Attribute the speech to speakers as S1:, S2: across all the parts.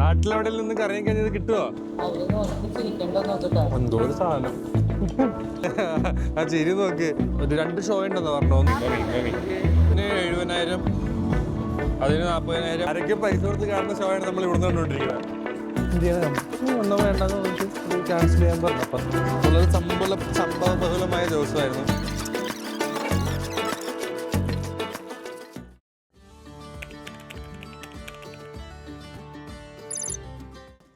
S1: നാട്ടിലെവിടെ നിന്ന് കറങ്ങി കഴിഞ്ഞത് കിട്ടുവോ? എന്തോ ഒരു സാധനം. ആ ചിരി നോക്ക്. ഒരു 2 ഷോ ഉണ്ടെന്ന് പറഞ്ഞു. 70,000, അതിന് 40,000. ആരൊക്കെ പൈസ കൊടുത്ത് കാണുന്ന ഷോ ആണ് നമ്മൾ ഇവിടുന്ന് കണ്ടുകൊണ്ടിരിക്കുന്നത്. ഒന്നും വേണ്ടെന്ന് പറഞ്ഞിട്ട് ക്യാൻസൽ ചെയ്യാൻ പറഞ്ഞപ്പം വളരെ സംഭവബഹുലമായ ദിവസമായിരുന്നു.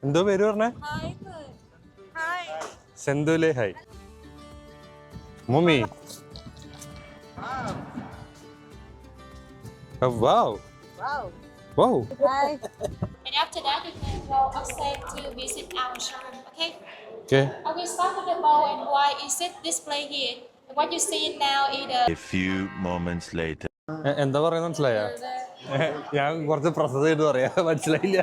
S1: എന്തോ പേര് പറഞ്ഞേ? സെന്തുലെ. Hi mummy. Wow. Wow.
S2: Hi. And after that, you can go outside to visit our showroom. Okay.
S1: Okay.
S2: I will start with the bow and why is it display here? What you see now is
S3: A few moments later.
S1: എന്താ പറയുന്നത് മനസ്സിലായോ? ഞാൻ കുറച്ച് process ചെയ്ത് പറയാ, മനസ്സിലായില്ല.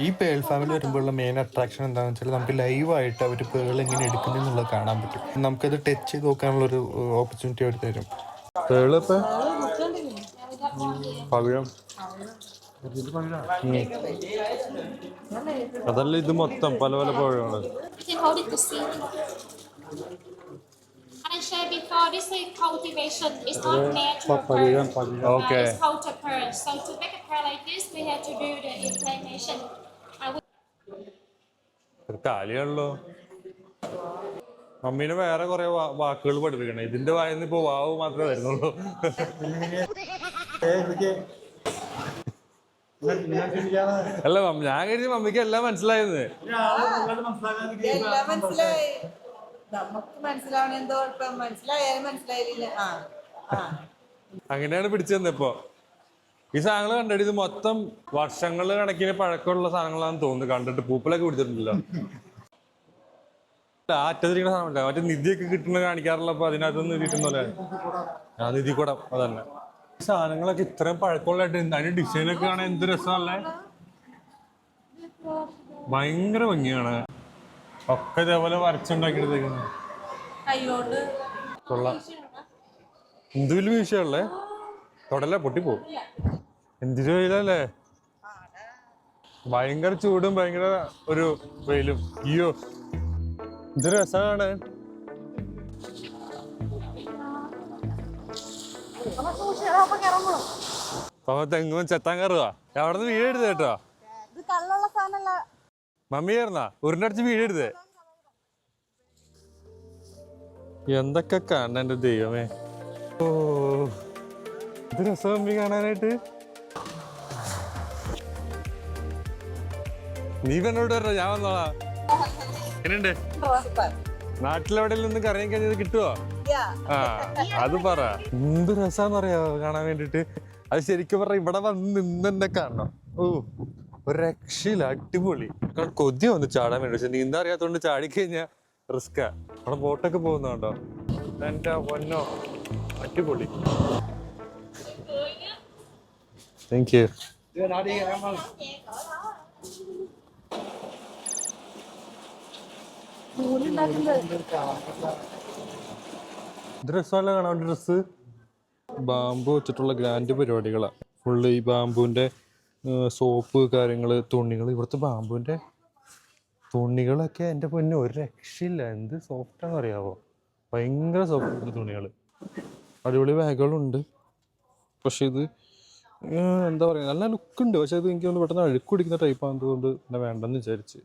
S4: ഈ pearl family വരുമ്പോഴുള്ള മെയിൻ അട്രാക്ഷൻ എന്താണെന്ന് വെച്ചാൽ നമുക്ക് ലൈവായിട്ട് അവർ പേൾ എങ്ങനെ എടുക്കുന്നുള്ളത് കാണാൻ പറ്റും. നമുക്കത് ടച്ച് ചെയ്ത് നോക്കാനുള്ളൊരു ഓപ്പർച്യൂണിറ്റി അവർ തരും.
S1: പേളിപ്പോ പവിഴം അതല്ല, ഇത് മൊത്തം പല പല പഴങ്ങള്.
S2: you can hold it to see. I shared before, this is cultivation. It's not natural pearl.
S1: Okay.
S2: It's cultured pearl. So to make a pearl like this, we have to do the implantation.
S1: കാലിയാണല്ലോ. മമ്മീനെ വേറെ കുറെ വാക്കുകൾ പഠിപ്പിക്കണേ. ഇതിന്റെ വായന്ന് ഇപ്പൊ വാവ് മാത്രമേ വരുന്നുള്ളൂ. അല്ല, ഞാൻ കരുതി മമ്മിക്ക് എല്ലാം മനസ്സിലായെന്ന്. അങ്ങനെയാണ് പിടിച്ചു തന്നെ. ഇപ്പൊ ഈ സാധനങ്ങൾ കണ്ടിട്ട് ഇത് മൊത്തം വർഷങ്ങള് കണക്കിന് പഴക്കമുള്ള സാധനങ്ങളാണെന്ന് തോന്നുന്നു. കണ്ടിട്ട് പൂപ്പലൊക്കെ പിടിച്ചിട്ടുണ്ടല്ലോ. ആറ്റത്തിരിക്കുന്ന സാധനമല്ല, മറ്റേ നിധിയൊക്കെ കിട്ടുന്ന കാണിക്കാറില്ല. അപ്പൊ അതിനകത്തൊന്ന് കിട്ടുന്നല്ലേ ആ നിധിക്കുടം. അതന്നെ. ഈ സാധനങ്ങളൊക്കെ ഇത്രയും പഴക്കമുള്ളതായിട്ട് അതിന്റെ ഡിസൈനൊക്കെ കാണാൻ എന്ത് രസമല്ലേ. ഭയങ്കര ഭംഗിയാണ്. ഒക്കെ ഇതേപോലെ വരച്ചുണ്ടാക്കിയെടുത്തേക്കുന്നത്. കൊള്ളാം. എന്ത് വലിയ വീഴ്ചയല്ലേ. തൊടല്ലേ, പൊട്ടിപ്പോവും. എന്തിനു വെയിലല്ലേ. ഭയങ്കര ചൂടും ഭയങ്കര ഒരു വെയിലും. അയ്യോ, ഇത് രസമാണ്. തെങ്ങും ചെത്താൻ കയറുക. അവിടെ നിന്ന് വീഴരുത് കേട്ടോ. മമ്മി കയറുന്ന ഉരുണ്ടടിച്ച് വീഴരുത്. എന്തൊക്കെ കാണാൻ എന്റെ ദൈവമേ. ഓ, ഇത് രസം മമ്മി കാണാനായിട്ട്. നീ എന്നോട് പറഞ്ഞോ, ഞാൻ വന്നോളാ. എങ്ങനെയുണ്ട്? നാട്ടിലെവിടെ നിന്ന് കറങ്ങി കഴിഞ്ഞത് കിട്ടുവോ? ആ, അത് പറ. എന്ത് രസാന്നറിയാ കാണാൻ വേണ്ടിട്ട്. അത് ശരിക്കും പറഞ്ഞ ഇവിടെ വന്ന് നിന്നെ കാണണം. ഓ, ഒരു രക്ഷയില്ല. അടിപൊളി. കൊതി വന്നു ചാടാൻ വേണ്ടി. പക്ഷെ നീന്താ അറിയാത്തോണ്ട് ചാടിക്കഴിഞ്ഞാ റിസ്കാ. അവിടെ ബോട്ടൊക്കെ പോകുന്നുണ്ടോ? എന്റെ പൊന്നോ, അടിപൊളി. Thank you. ഡ്രസ്സല്ല കാണാൻ. ഡ്രസ്സ് ബാമ്പു വെച്ചിട്ടുള്ള ഗ്രാൻഡ് പരിപാടികളാണ് ഫുള്ള്. ഈ ബാമ്പുവിന്റെ സോപ്പ് കാര്യങ്ങള്, തുണികൾ. ഇവിടുത്തെ ബാമ്പുവിന്റെ തുണികളൊക്കെ എൻ്റെ പൊന്നെ ഒരു രക്ഷയില്ല. എന്ത് സോഫ്റ്റാന്ന് അറിയാവോ. ഭയങ്കര സോഫ്റ്റ് തുണികൾ. അടിപൊളി ബാഗുകളുണ്ട്. പക്ഷെ ഇത് എന്താ പറയുക, നല്ല ലുക്കുണ്ട്. പക്ഷെ അത് എനിക്ക് ഒന്ന് പെട്ടെന്ന് അഴുക്ക് പിടിക്കുന്ന ടൈപ്പ് ആകുന്നതുകൊണ്ട് പിന്നെ വേണ്ടെന്ന് വിചാരിച്ച്.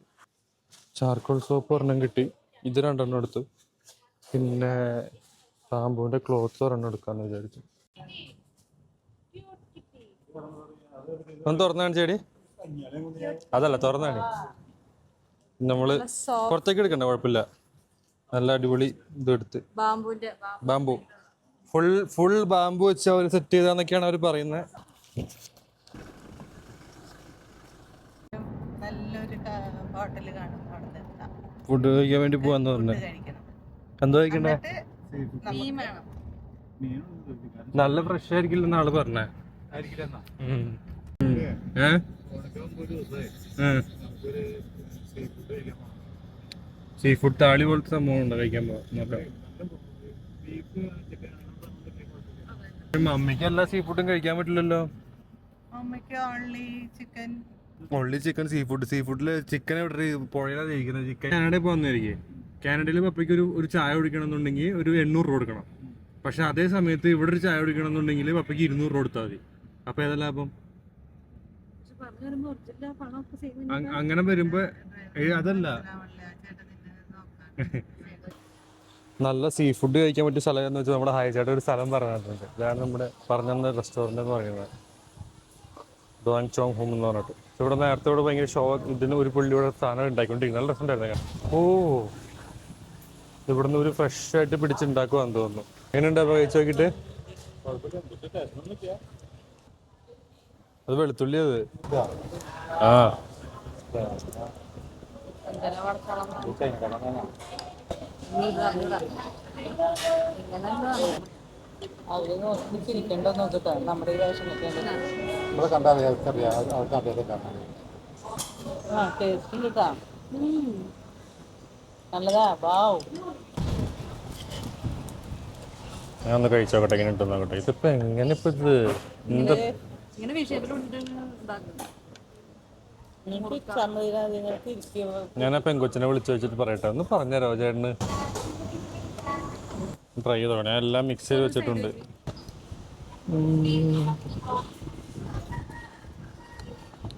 S1: ചാർക്കോൾ സോപ്പ് ഒരെണ്ണം കിട്ടി. ഇത് 2 എടുത്തു. പിന്നെ ബാമ്പുവിന്റെ ക്ലോത്ത് ഒരെണ്ണം എടുക്കാന്ന് വിചാരിച്ചു. ഒന്ന് തുറന്നാണ് ചേടി. അതല്ല, തുറന്നാണ്. നമ്മള് പുറത്തേക്ക് എടുക്കണ്ട, കുഴപ്പമില്ല. നല്ല അടിപൊളി ഇതെടുത്ത്. ബാമ്പു ഫുൾ ബാമ്പു വെച്ച് അവർ സെറ്റ് ചെയ്താന്നൊക്കെയാണ് അവർ പറയുന്നത്. ഫുഡ് കഴിക്കാൻ വേണ്ടി പോവാന്ന് പറഞ്ഞു. എന്താ കഴിക്കണ്ടേ? നല്ല ഫ്രഷ് ആയിരിക്കില്ലെന്ന് ആള് പറഞ്ഞേ. സീ ഫുഡ് താളി പോലത്തെ സംഭവം ഉണ്ടോ കഴിക്കാൻ നോക്കാം. മമ്മിക്ക് എല്ലാ സീ ഫുഡും കഴിക്കാൻ പറ്റില്ലല്ലോ.
S5: മമ്മിക്ക് only chicken
S1: only chicken sea ഫുഡിൽ ചിക്കൻ എവിടെ പുഴയിലാണ് ഇരിക്കുന്നത്. ചിക്കൻ കാനഡയിൽ പോകുന്നതായിരിക്കും. കാനഡയിൽ പപ്പയ്ക്ക് ഒരു ചായ കുടിക്കണം എന്നുണ്ടെങ്കിൽ ഒരു 800 രൂപ കൊടുക്കണം. പക്ഷെ അതേ സമയത്ത് ഇവിടെ ഒരു ചായ കുടിക്കണം എന്നുണ്ടെങ്കിൽ പപ്പയ്ക്ക് 200 രൂപ കൊടുത്താൽ മതി. അപ്പൊ ഏതാ ലാഭം? അങ്ങനെ വരുമ്പോ അതല്ല, നല്ല സീ ഫുഡ് കഴിക്കാൻ പറ്റിയ സ്ഥലം എന്ന് വെച്ചാൽ നമ്മുടെ ഹൈചായിട്ട് ഒരു സ്ഥലം പറഞ്ഞിട്ടുണ്ട്. ഇതാണ് നമ്മുടെ പറഞ്ഞ റെസ്റ്റോറൻറ്റ് എന്ന് പറയുന്നത്, ഡോങ് ചോങ് ഹോം എന്ന് പറഞ്ഞിട്ട്. ഇവിടെ നേരത്തെ ഇവിടെ ഭയങ്കര ഷോ, ഇതിന് ഒരു പുള്ളിയുടെ സാധനം ഉണ്ടാക്കിക്കൊണ്ടിരിക്കും. നല്ല രസമുണ്ടായിരുന്നു. ഓ, ഇവിടുന്ന് ഒരു ഫ്രഷ് ആയിട്ട് പിടിച്ചുണ്ടാക്കുവാന്ന് തോന്നുന്നു. എങ്ങനെയുണ്ടാ കഴിച്ചു നോക്കിയിട്ട്? അത് വെളുത്തുള്ളി അത്. ആ ഞാൻ ഒന്ന് കഴിച്ചോക്കട്ടെ, എങ്ങനെ ഉണ്ടെന്നോക്കട്ടെ. ഇതിപ്പോ എങ്ങനെ ഇപ്പൊ ഇത് എന്താ? ഞാൻ ആ പെങ്കൊച്ചിനെ വിളിച്ചു വെച്ചിട്ട് പറയട്ടെ, ഒന്ന് പറഞ്ഞുതരോ ചേട്ടന്? ട്രൈ ചെയ്തോ. ഞാൻ എല്ലാം മിക്സ് ചെയ്ത് വെച്ചിട്ടുണ്ട്.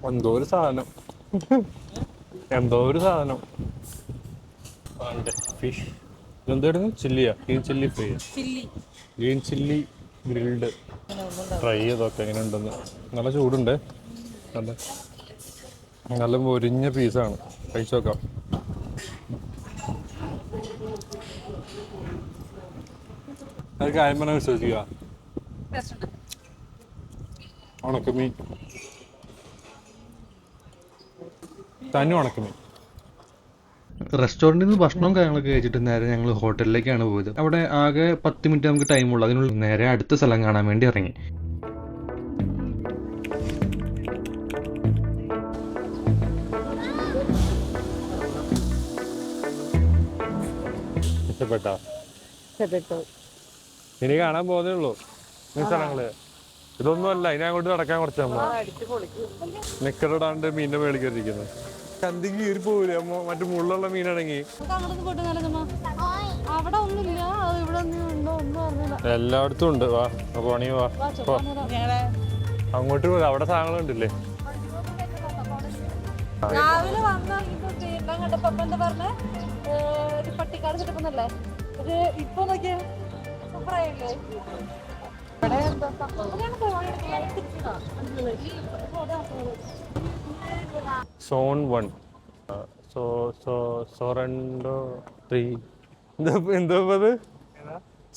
S1: എന്തോ ഒരു സാധനം, എന്തോ ഒരു സാധനം. ഫിഷ് എന്തായിരുന്നു? ചില്ലിയാ? Green chilli fry, green chilli grilled. Try ചെയ്തോക്കെ എങ്ങനെ ഉണ്ടെന്ന്. നല്ല ചൂടുണ്ട്, നല്ല മൊരിഞ്ഞ പീസാണ്. കഴിച്ചു നോക്കാം. അത് കാര്യം പറഞ്ഞാൽ വിശ്വസിക്കുക. ഉണക്കമീൻ തന്നെ, ഉണക്കമീൻ. റെസ്റ്റോറൻറ്റിൽ നിന്ന് ഭക്ഷണവും കാര്യങ്ങളൊക്കെ കഴിച്ചിട്ട് നേരെ ഞങ്ങൾ ഹോട്ടലിലേക്കാണ് പോയത്. അവിടെ ആകെ 10 മിനിറ്റ് നമുക്ക് ടൈമുള്ളൂ. അതിനുള്ളിൽ നേരെ അടുത്ത സ്ഥലം കാണാൻ വേണ്ടി ഇറങ്ങി. ഇഷ്ടപ്പെട്ടോ? ഇനി കാണാൻ പോകുന്നേ ഉള്ളൂ ഈ സ്ഥലങ്ങള്. ഇതൊന്നും അല്ല, ഇനി അങ്ങോട്ട് നടക്കാൻ കുറച്ച് നിക്കറിടാണ്ട് മീനിന്റെ മേളിൽ കയറിയിരിക്കുന്നത്. ചന്തിക്ക് കീറി പോവില്ലേ അമ്മ? മറ്റു മുള്ളുള്ള മീനാണെങ്കിൽ എല്ലായിടത്തും ഉണ്ട്. വാ പോണി, വാ. അങ്ങോട്ട് പോയി, അവിടെ സാധനങ്ങൾ ഉണ്ടല്ലേ.
S5: രാവിലെ കണ്ടപ്പോ എന്താ പറഞ്ഞ ഒരു പട്ടിക്കാട് ചെടുക്കുന്നല്ലേ, ഒരു ഇപ്പൊ നോക്കിയേ സൂപ്പറായില്ലേ.
S1: സോൺ 1 സൊറൻഡോ 3 എന്തോ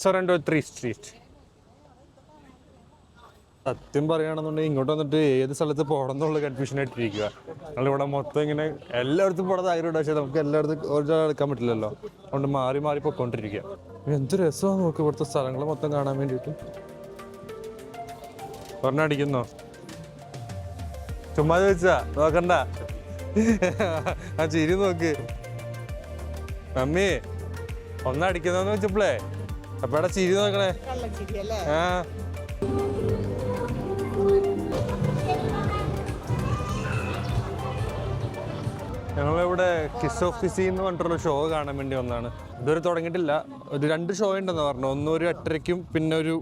S1: സൊറൻഡോ 3 സ്ട്രീറ്റ്. സത്യം പറയുകയാണെന്നുണ്ടെങ്കിൽ ഇങ്ങോട്ട് വന്നിട്ട് ഏത് സ്ഥലത്ത് പോകണം എന്നുള്ള കൺഫ്യൂഷൻ ആയിട്ടിരിക്കുക. നമ്മളിവിടെ മൊത്തം ഇങ്ങനെ എല്ലായിടത്തും പോകണത് ആഗ്രഹമുണ്ട്, പക്ഷേ നമുക്ക് എല്ലായിടത്തും ഒരാൾ എടുക്കാൻ പറ്റില്ലല്ലോ. അതുകൊണ്ട് മാറി മാറി പൊയ്ക്കൊണ്ടിരിക്കുക. എന്ത് രസമാണ് നോക്ക്, ഇവിടുത്തെ സ്ഥലങ്ങൾ മൊത്തം കാണാൻ വേണ്ടിയിട്ട്. പറഞ്ഞടിക്കുന്നോ? ചുമ്മാ ചോദിച്ചാ, നോക്കണ്ട. ആ ചിരി നോക്ക്. മമ്മി ഒന്നടിക്കുന്നോന്ന് വെച്ചപ്പോളേ അപ്പടെ ചിരി നോക്കണേ. ആ ഞങ്ങളിവിടെ കിസ് ഓഫ് ദി സീ എന്ന് പറഞ്ഞിട്ടുള്ള ഷോ കാണാൻ വേണ്ടി വന്നതാണ്. ഇതുവരെ തുടങ്ങിയിട്ടില്ല. ഒരു 2 ഷോ ഉണ്ടെന്ന് പറഞ്ഞു. ഒന്ന് ഒരു 8:30-ക്കും പിന്നെ ഒരു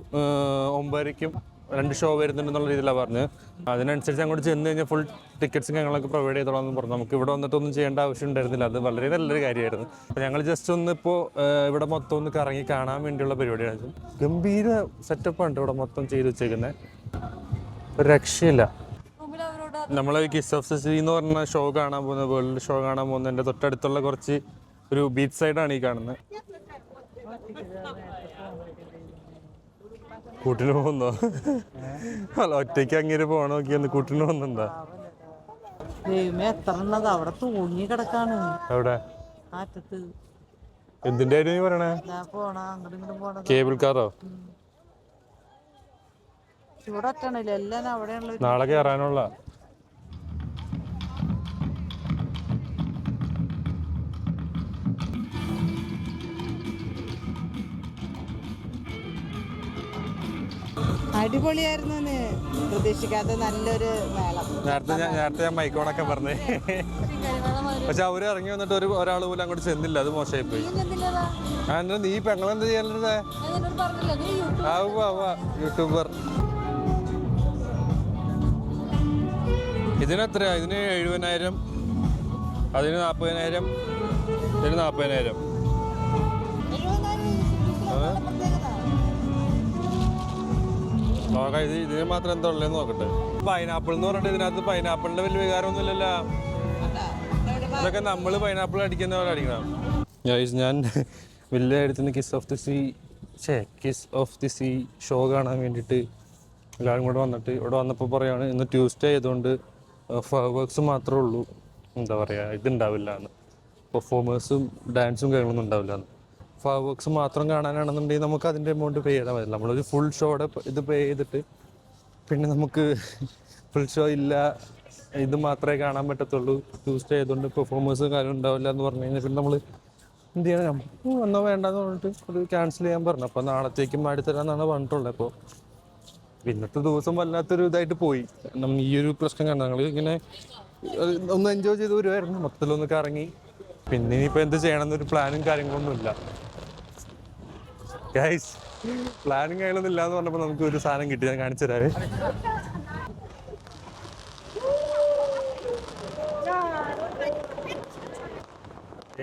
S1: 9:30-ക്കും 2 ഷോ വരുന്നുണ്ടെന്നുള്ള രീതിയിലാണ് പറഞ്ഞത്. അതിനനുസരിച്ച് അങ്ങോട്ട് ചെന്ന് കഴിഞ്ഞാൽ ഫുൾ ടിക്കറ്റ്സും ഞങ്ങളൊക്കെ പ്രൊവൈഡ് ചെയ്തോളാം പറഞ്ഞു. നമുക്ക് ഇവിടെ വന്നിട്ടൊന്നും ചെയ്യേണ്ട ആവശ്യം ഉണ്ടായിരുന്നില്ല. അത് വളരെ നല്ലൊരു കാര്യമായിരുന്നു. അപ്പോൾ ഞങ്ങൾ ജസ്റ്റ് ഒന്ന് ഇപ്പോൾ ഇവിടെ മൊത്തം ഒന്ന് കറങ്ങി കാണാൻ വേണ്ടിയുള്ള പരിപാടിയാണ്. ഗംഭീര സെറ്റപ്പാണ് ഇവിടെ മൊത്തം ചെയ്ത് വെച്ചേക്കുന്നത്. ഒരു രക്ഷയില്ല. നമ്മൾ കിസ് ഓഫ് ദി സീ എന്ന് പറഞ്ഞ ഷോ കാണാൻ പോകുന്നത്, വേൾഡ് ഷോ കാണാൻ പോകുന്നതിൻ്റെ തൊട്ടടുത്തുള്ള കുറച്ച് ഒരു ബീച്ച് സൈഡാണ് ഈ കാണുന്നത്. കൂട്ടിന് പോകുന്നോ? അല്ല, ഒറ്റയ്ക്ക് അങ്ങനെ പോകണ നോക്കിയൊന്ന് കൂട്ടിന് പോകുന്നുണ്ടോ?
S5: അവിടെ തൂങ്ങി കിടക്കാണ്.
S1: എവിടെ?
S5: ആറ്റത്ത്.
S1: എന്തിന്റെ കാര്യം നീ പറയണേ? കേബിൾ കാറോ?
S5: ചൂടറ്റാണില്ല, എല്ലാം അവിടെയുള്ള.
S1: നാളെ കയറാനുള്ള
S5: അടിപൊളിയായിരുന്നു. പ്രതീക്ഷിക്കാത്ത നല്ലൊരു മേളം.
S1: നേരത്തെ ഞാൻ മൈക്കോണൊക്കെ പറഞ്ഞേ. പക്ഷെ അവര് ഇറങ്ങി വന്നിട്ട് ഒരാൾ പോലും അങ്ങോട്ട് ചെന്നില്ല. അത് മോശമായി പോയി. നീ പെങ്ങളെന്ത് ചെയ്യാനുള്ളത്? യൂട്യൂബർ. ഇതിനെത്രയാ? ഇതിന് 70,000, അതിന് 40,000, ഇതിന് 40,000. നോക്കാം. ഇതിന് മാത്രം എന്താ ഉള്ളതെന്ന് നോക്കട്ടെ. പൈനാപ്പിൾ എന്ന് പറഞ്ഞിട്ട് ഇതിനകത്ത് പൈനാപ്പിളിന്റെ വലിയ വികാരമൊന്നുമില്ലല്ലോ. ഇതൊക്കെ നമ്മൾ പൈനാപ്പിൾ അടിക്കുന്ന പോലെ അടിക്കണം. ഞാൻ വലിയ അടുത്തുനിന്ന് kiss of the see show കാണാൻ വേണ്ടിയിട്ട് എല്ലാവരും കൂടെ വന്നിട്ട് ഇവിടെ വന്നപ്പോൾ പറയാണ് ഇന്ന് ട്യൂസ്ഡേ ആയതുകൊണ്ട് ഫയർവർക്സ് മാത്രമേ ഉള്ളൂ, എന്താ പറയുക, ഇതുണ്ടാവില്ല എന്ന്, പെർഫോമേഴ്സും ഡാൻസും കാര്യങ്ങളൊന്നും ഉണ്ടാവില്ല എന്ന്. ഫയർവർക്സ് മാത്രം കാണാനാണെന്നുണ്ടെങ്കിൽ നമുക്ക് അതിൻ്റെ എമൗണ്ട് പേ ചെയ്താൽ മതി. നമ്മളൊരു ഫുൾ ഷോയുടെ ഇത് പേ ചെയ്തിട്ട് പിന്നെ നമുക്ക് ഫുൾ ഷോ ഇല്ല, ഇത് മാത്രമേ കാണാൻ പറ്റത്തുള്ളൂ, ട്യൂസ്ഡേ ആയതുകൊണ്ട് പെർഫോമേഴ്സും കാര്യം ഉണ്ടാവില്ല എന്ന് പറഞ്ഞു കഴിഞ്ഞാൽ പിന്നെ നമ്മൾ എന്ത് ചെയ്യണം? വന്നോ വേണ്ടെന്ന് പറഞ്ഞിട്ട് അത് ക്യാൻസൽ ചെയ്യാൻ പറഞ്ഞു. അപ്പോൾ നാളത്തേക്കും മാറ്റിത്തരാമെന്നാണ് പറഞ്ഞിട്ടുള്ളത്. അപ്പോൾ ഇന്നത്തെ ദിവസം വല്ലാത്തൊരു ഇതായിട്ട് പോയി. കാരണം ഈ ഒരു പ്രശ്നം കാരണം ഞങ്ങൾ ഇങ്ങനെ ഒന്ന് എൻജോയ് ചെയ്ത് വരുമായിരുന്നു, മൊത്തത്തിലൊന്ന് കറങ്ങി. പിന്നെ ഇനിയിപ്പോൾ എന്ത് ചെയ്യണമെന്നൊരു പ്ലാനും കാര്യങ്ങളൊന്നും ഇല്ല ഗൈസ്. പ്ലാനും കാര്യങ്ങളൊന്നും ഇല്ല എന്ന് പറഞ്ഞപ്പോൾ നമുക്ക് ഒരു സാധനം കിട്ടി, ഞാൻ കാണിച്ചു തരാവേ.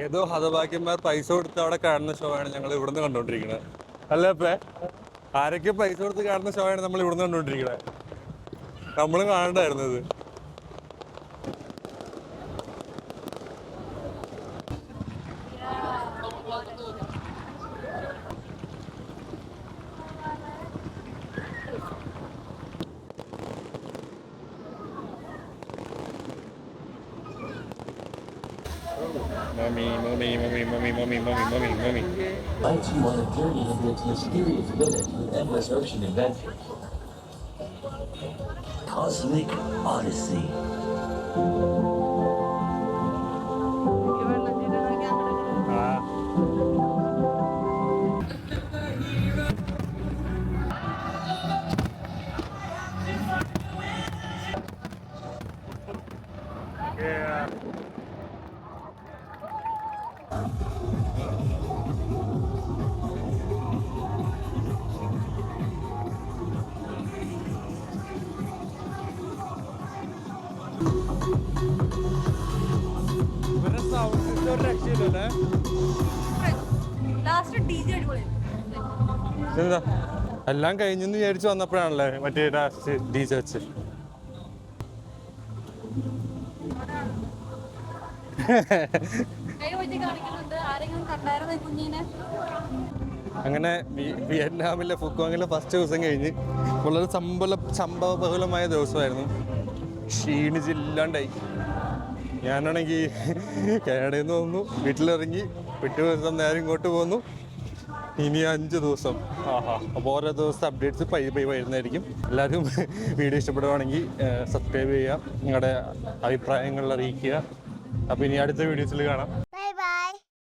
S1: ഏതോ ഹതഭാഗ്യന്മാർ പൈസ കൊടുത്ത് അവിടെ കാണുന്ന ഷോ ആണ് ഞങ്ങൾ ഇവിടുന്ന് കണ്ടോണ്ടിരിക്കുന്നത്. അല്ലേ ഇപ്പേ? ആരൊക്കെ പൈസ കൊടുത്ത് കാണുന്ന ഷോ ആണ് നമ്മൾ ഇവിടുന്ന് കണ്ടോണ്ടിരിക്കുന്നത്. നമ്മളും കാണണ്ടായിരുന്നത്. Mommy.
S6: Lights you on a journey into its mysterious village with endless ocean adventure. Cosmic Odyssey.
S1: എന്താ എല്ലാം കഴിഞ്ഞെന്ന് വിചാരിച്ചു വന്നപ്പോഴാണല്ലേ മറ്റേ ഡീജെ വെച്ച്. അങ്ങനെ വിയറ്റ്നാമിലെ ഫുക്കോങ്ങിലെ ഫസ്റ്റ് ദിവസം കഴിഞ്ഞ് വളരെ സംഭവബഹുലമായ ദിവസമായിരുന്നു. ക്ഷീണിച്ചില്ലാണ്ടായി. ഞാനാണെങ്കിൽ കാനഡയിൽ നിന്ന് വന്നു, വീട്ടിലിറങ്ങി, പിറ്റേ ദിവസം നേരെ ഇങ്ങോട്ട് പോന്നു. ഇനി 5 ദിവസം. അപ്പോൾ ഓരോ ദിവസത്തെ അപ്ഡേറ്റ്സ് പയ്യെ വരുന്നതായിരിക്കും. എല്ലാവരും വീഡിയോ ഇഷ്ടപ്പെടുവാണെങ്കിൽ സബ്സ്ക്രൈബ് ചെയ്യുക, നിങ്ങളുടെ അഭിപ്രായങ്ങൾ അറിയിക്കുക. അപ്പോൾ ഇനി അടുത്ത വീഡിയോസിൽ കാണാം.